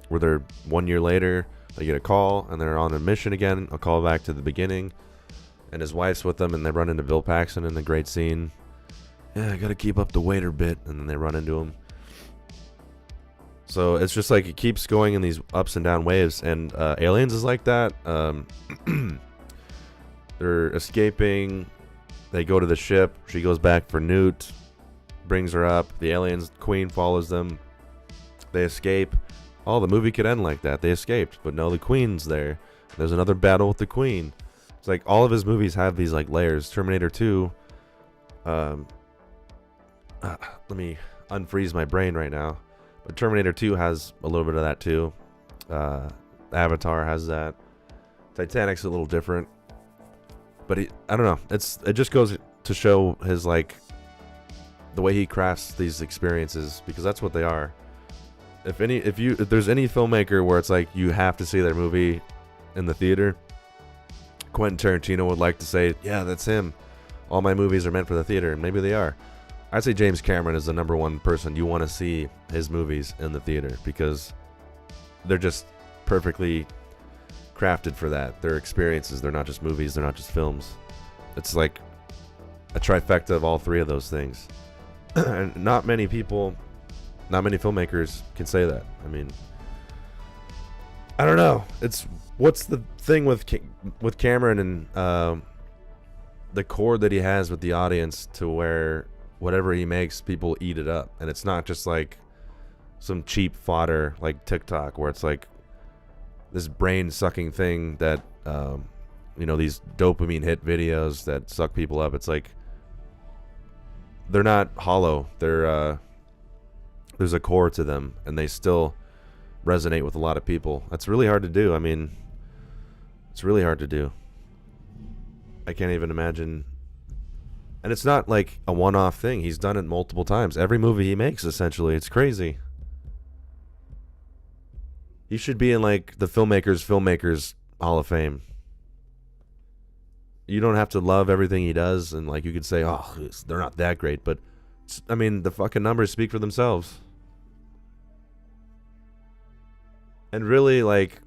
where they're 1 year later, they get a call and they're on a mission again. A call back to the beginning. And his wife's with them, and they run into Bill Paxton in the great scene. Yeah, I gotta keep up the waiter bit, and then they run into him. So it's just like it keeps going in these ups and down waves, and Aliens is like that. They're escaping. They go to the ship. She goes back for Newt, brings her up. The aliens queen follows them. They escape. Oh, the movie could end like that. They escaped, but no, the queen's there. There's another battle with the queen. It's like all of his movies have these like layers. Terminator 2. Let me unfreeze my brain right now. But Terminator 2 has a little bit of that too. Avatar has that. Titanic's a little different. But I don't know. It just goes to show his like the way he crafts these experiences, because that's what they are. If there's any filmmaker where it's like you have to see their movie in the theater, Quentin Tarantino would like to say, yeah, that's him. All my movies are meant for the theater, and maybe they are. I'd say James Cameron is the number one person you want to see his movies in the theater, because they're just perfectly crafted for that. They're experiences. They're not just movies. They're not just films. It's like a trifecta of all three of those things. And not many filmmakers can say that. I mean, I don't know. What's the thing with Cameron and the chord that he has with the audience, to where whatever he makes, people eat it up, and it's not just like some cheap fodder like TikTok, where it's like this brain-sucking thing that these dopamine hit videos that suck people up. It's like they're not hollow. There's a core to them, and they still resonate with a lot of people. That's really hard to do. I mean, it's really hard to do. I can't even imagine. And it's not like a one-off thing. He's done it multiple times. Every movie he makes, essentially. It's crazy. He should be in like the Filmmakers Hall of Fame. You don't have to love everything he does, and like you could say, oh, they're not that great, but I mean, the fucking numbers speak for themselves. And really, like,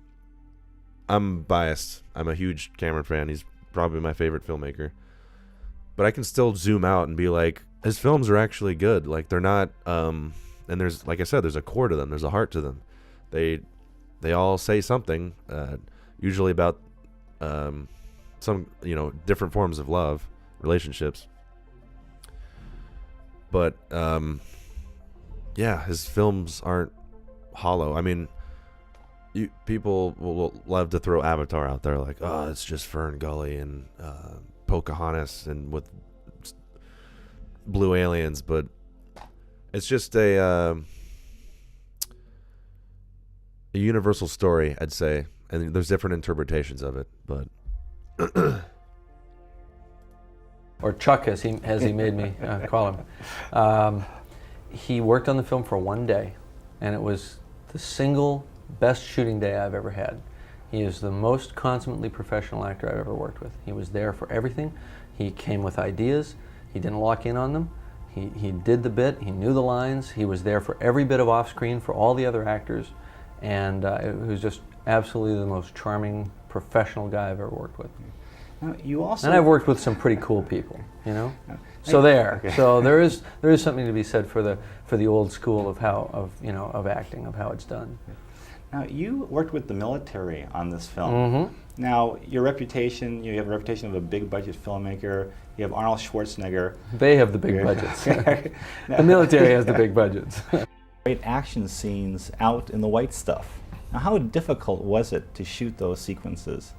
I'm biased. I'm a huge Cameron fan. He's probably my favorite filmmaker. But I can still zoom out and be like, his films are actually good. Like, they're not, and there's, like I said, there's a core to them. There's a heart to them. They all say something, usually about some, different forms of love, relationships. But, yeah, his films aren't hollow. I mean, people will love to throw Avatar out there like, oh, it's just Fern Gully and Pocahontas and with blue aliens, but it's just a universal story, I'd say, and there's different interpretations of it, but or Chuck, as he made me call him. He worked on the film for one day, and it was the single best shooting day I've ever had. He is the most consummately professional actor I've ever worked with. He was there for everything. He came with ideas. He didn't lock in on them. He did the bit. He knew the lines. He was there for every bit of off-screen for all the other actors. And he was just absolutely the most charming, professional guy I've ever worked with. You also, and I've worked with some pretty cool people, you know. So there, okay. so there is something to be said for the old school of of acting, of how it's done. Now, you worked with the military on this film. Mm-hmm. Now, your reputation, you have a reputation of a big budget filmmaker. You have Arnold Schwarzenegger. They have the big budgets. The military has the big budgets. Great action scenes out in the white stuff. Now, how difficult was it to shoot those sequences?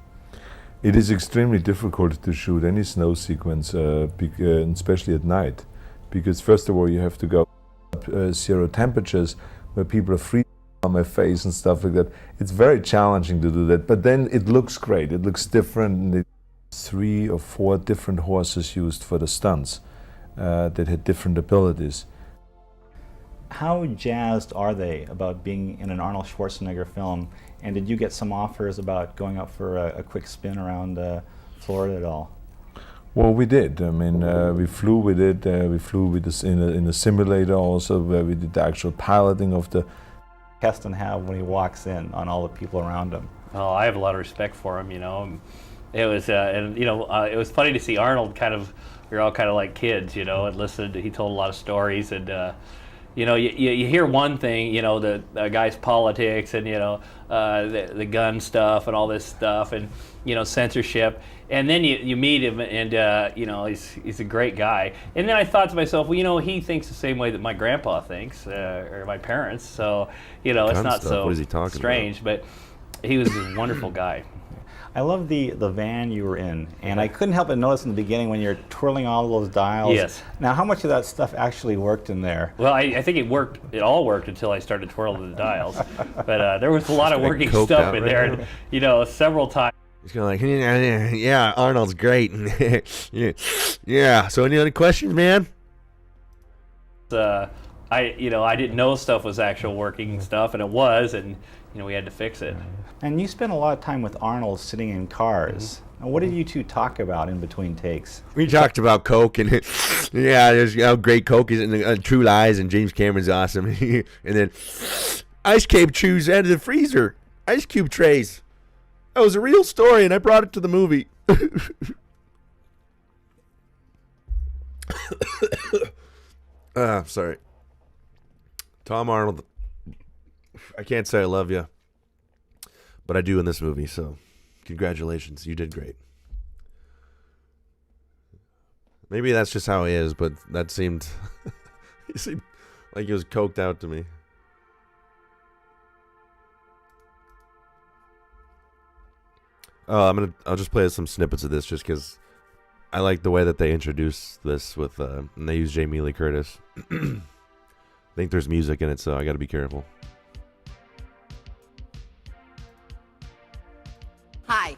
It is extremely difficult to shoot any snow sequence, especially at night, because first of all you have to go up 0 temperatures where people are freezing on my face and stuff like that. It's very challenging to do that, but then it looks great. It looks different. And 3 or 4 different horses used for the stunts that had different abilities. How jazzed are they about being in an Arnold Schwarzenegger film? And did you get some offers about going up for a quick spin around Florida at all? Well, we did. I mean, we flew with it. We flew with this in a simulator also, where we did the actual piloting of the. Heston have when he walks in on all the people around him? Oh, I have a lot of respect for him. You know, it was it was funny to see Arnold kind of. We were all kind of like kids, you know, and listened. He told a lot of stories and. You know, you hear one thing, you know, the guy's politics and, you know, the gun stuff and all this stuff and, you know, censorship. And then you meet him and, you know, he's a great guy. And then I thought to myself, well, you know, he thinks the same way that my grandpa thinks, or my parents. So, you know, it's not so strange. But he was a wonderful guy. I love the van you were in, and I couldn't help but notice in the beginning when you're twirling all those dials. Yes. Now, how much of that stuff actually worked in there? Well, I think it worked. It all worked until I started twirling the dials. But there was a lot of working stuff in there, and you know, several times. He's kind of like, yeah, Arnold's great. Yeah. So any other questions, man? I didn't know stuff was actual working stuff, and it was, and you know, we had to fix it. And you spent a lot of time with Arnold sitting in cars. Now, what did you two talk about in between takes? We talked about Coke and yeah, there's how great Coke is in True Lies, and James Cameron's awesome. And then ice cube chews out of the freezer, ice cube trays. That was a real story, and I brought it to the movie. Sorry. Tom Arnold. I can't say I love you, but I do in this movie, so congratulations. You did great. Maybe that's just how he is, but that seemed, he seemed like he was coked out to me. I'll just play some snippets of this just because I like the way that they introduce this with, and they use Jamie Lee Curtis. I think there's music in it, so I got to be careful. Hi,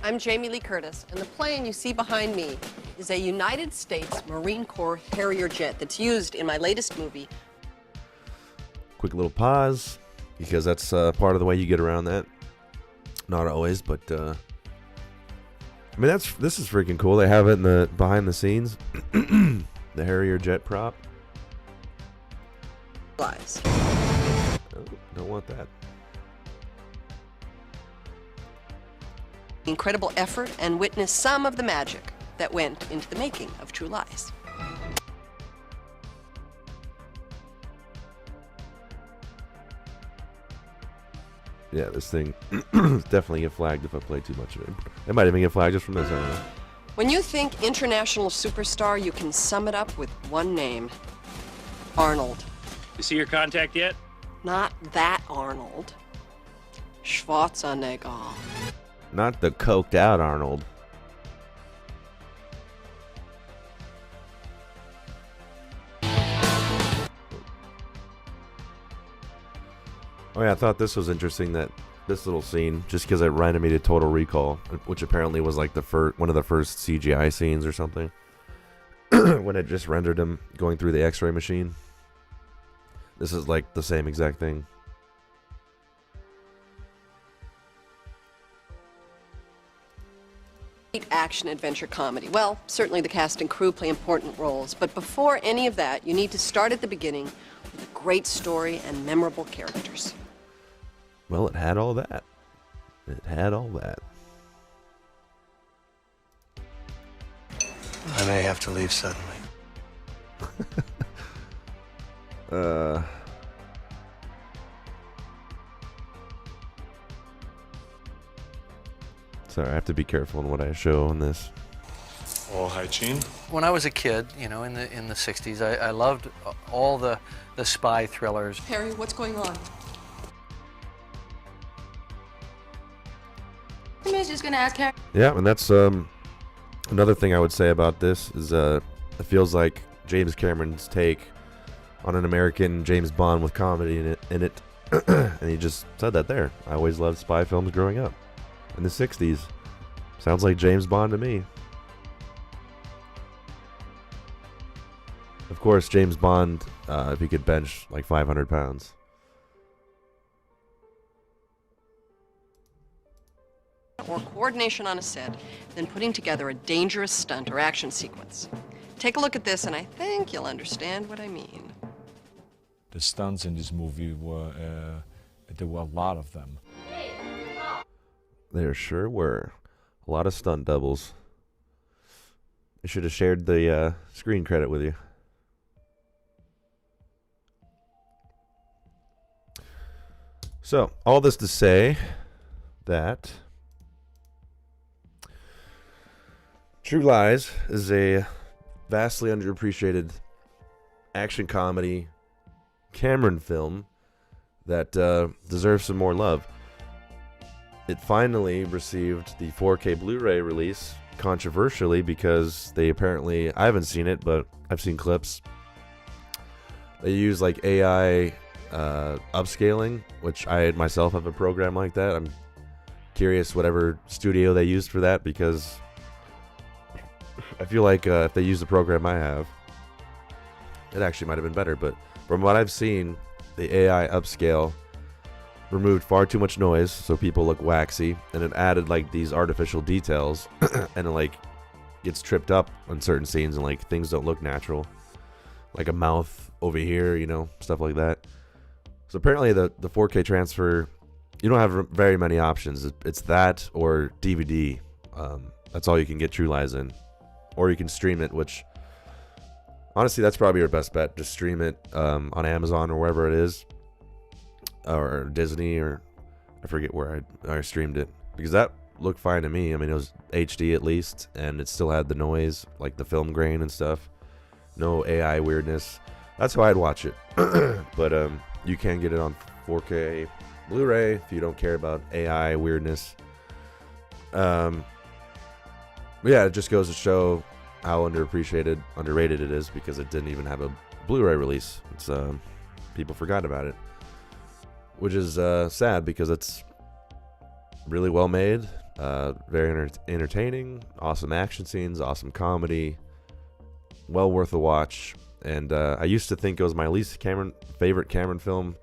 I'm Jamie Lee Curtis, and the plane you see behind me is a United States Marine Corps Harrier jet that's used in my latest movie. Quick little pause, because that's part of the way you get around that. Not always, but I mean, this is freaking cool. They have it in the behind the scenes, the Harrier jet prop. Lies. Oh, don't want that. Incredible effort and witness some of the magic that went into the making of True Lies. Yeah, this thing definitely get flagged if I play too much of it. It might even get flagged just from this. I don't know. When you think international superstar, you can sum it up with one name: Arnold. You see your contact yet? Not that Arnold. Schwarzenegger. Not the coked out Arnold. Oh yeah, I thought this was interesting, that this little scene, just because it reminded me of Total Recall, which apparently was like one of the first CGI scenes or something, when it just rendered him going through the X-ray machine. This is like the same exact thing. action-adventure comedy? Well, certainly the cast and crew play important roles, but before any of that, you need to start at the beginning with a great story and memorable characters. Well, it had all that. It had all that. I may have to leave suddenly. Sorry, I have to be careful in what I show on this. All hygiene? When I was a kid, you know, in the 60s, I loved all the spy thrillers. Harry, what's going on? I was just gonna ask Harry. Yeah, and that's another thing I would say about this is it feels like James Cameron's take on an American James Bond with comedy in it. And he just said that there. I always loved spy films growing up. In the 60s. Sounds like James Bond to me. Of course, James Bond, if he could bench like 500 pounds. Or coordination on a set, than putting together a dangerous stunt or action sequence. Take a look at this and I think you'll understand what I mean. The stunts in this movie were, there were a lot of them. There sure were. A lot of stunt doubles. I should have shared the screen credit with you. So, all this to say that True Lies is a vastly underappreciated action comedy Cameron film that deserves some more love. It finally received the 4K Blu-ray release, controversially, because they apparently, I haven't seen it, but I've seen clips. They use like AI upscaling, which I myself have a program like that. I'm curious whatever studio they used for that, because I feel like if they use the program I have, it actually might have been better. But from what I've seen, the AI upscale removed far too much noise, so people look waxy, and it added like these artificial details, and it like gets tripped up on certain scenes, and like things don't look natural, like a mouth over here, you know, stuff like that. So apparently the 4K transfer, you don't have very many options. It's that or DVD. That's all you can get True Lies in, or you can stream it, which honestly that's probably your best bet. Just stream it on Amazon or wherever it is, or Disney, or I forget where I streamed it, because that looked fine to me. I mean, it was HD at least, and it still had the noise, like the film grain and stuff. No AI weirdness. That's how I'd watch it. But you can get it on 4K Blu-ray if you don't care about AI weirdness. But yeah, it just goes to show how underrated it is, because it didn't even have a Blu-ray release. It's people forgot about it, which is sad, because it's really well made, very entertaining, awesome action scenes, awesome comedy, well worth a watch. And I used to think it was my least favorite Cameron film,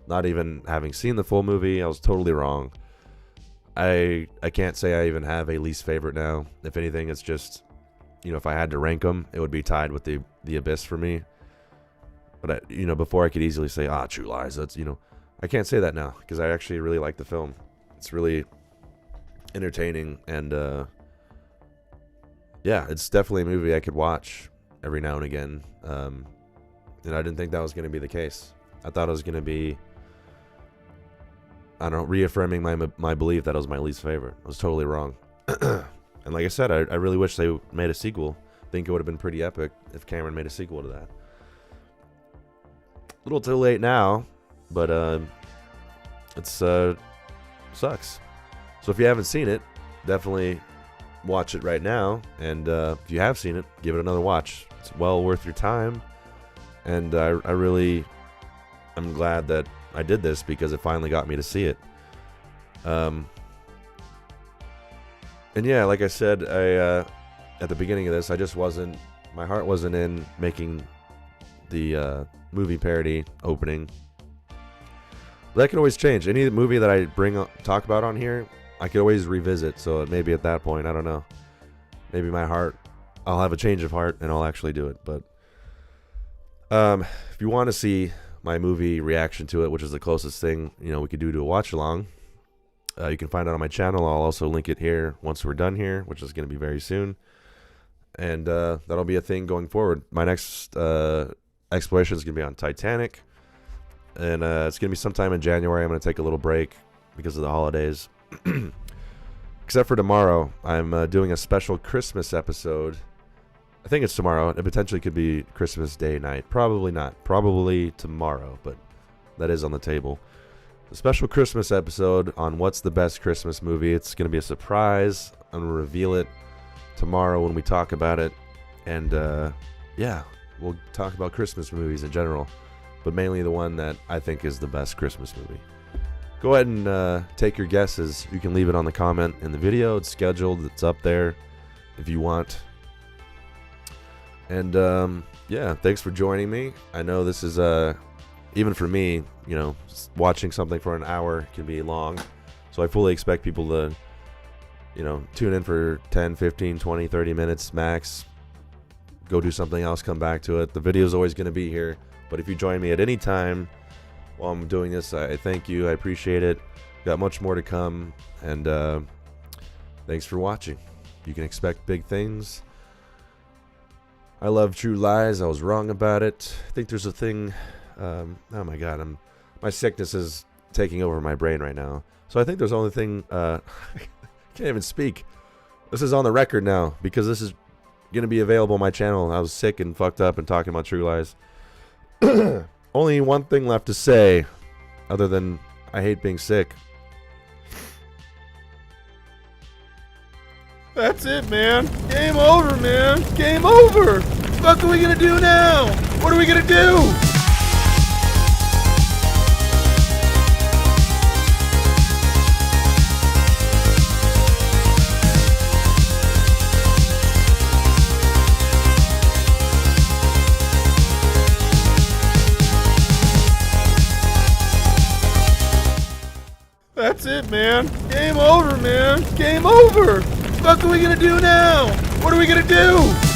not even having seen the full movie. I was totally wrong. I can't say I even have a least favorite now. If anything, it's just, you know, if I had to rank them, it would be tied with the Abyss for me. But you know, before I could easily say, True Lies, that's, you know, I can't say that now, because I actually really like the film. It's really entertaining, and yeah, it's definitely a movie I could watch every now and again. And I didn't think that was going to be the case. I thought it was going to be, I don't know, reaffirming my belief that it was my least favorite. I was totally wrong. And like I said, I really wish they made a sequel. I think it would have been pretty epic if Cameron made a sequel to that. A little too late now, but it's sucks. So if you haven't seen it, definitely watch it right now. And if you have seen it, give it another watch. It's well worth your time. And I'm glad that I did this, because it finally got me to see it. And yeah, like I said, at the beginning of this, my heart wasn't in making the movie parody opening. But that could always change. Any movie that I talk about on here, I could always revisit. So maybe at that point, I don't know. maybe I'll have a change of heart and I'll actually do it. But if you want to see my movie reaction to it, which is the closest thing we could do to a watch along, you can find it on my channel. I'll also link it here once we're done here, which is going to be very soon. And that'll be a thing going forward. My next exploration is going to be on Titanic. And it's going to be sometime in January. I'm going to take a little break because of the holidays. Except for tomorrow. I'm doing a special Christmas episode. I think it's tomorrow. It potentially could be Christmas Day night. Probably not. Probably tomorrow. But that is on the table. A special Christmas episode on what's the best Christmas movie. It's going to be a surprise. I'm going to reveal it tomorrow when we talk about it. And yeah, we'll talk about Christmas movies in general, but mainly the one that I think is the best Christmas movie. Go ahead and take your guesses. You can leave it on the comment in the video. It's scheduled. It's up there if you want. And yeah, thanks for joining me. I know this is even for me, watching something for an hour can be long. So I fully expect people to, tune in for 10, 15, 20, 30 minutes max. Go do something else, come back to it. The video is always going to be here. But if you join me at any time while I'm doing this, I thank you. I appreciate it. Got much more to come. And thanks for watching. You can expect big things. I love True Lies. I was wrong about it. I think there's a thing. Oh my God, my sickness is taking over my brain right now. So I think there's the only thing. I can't even speak. This is on the record now because this is going to be available on my channel. I was sick and fucked up and talking about True Lies. Only one thing left to say, other than I hate being sick. That's it, man. Game over, man. Game over. What the fuck are we gonna do now? What are we gonna do? That's it, man. Game over, man. Game over. What the fuck are we gonna do now? What are we gonna do?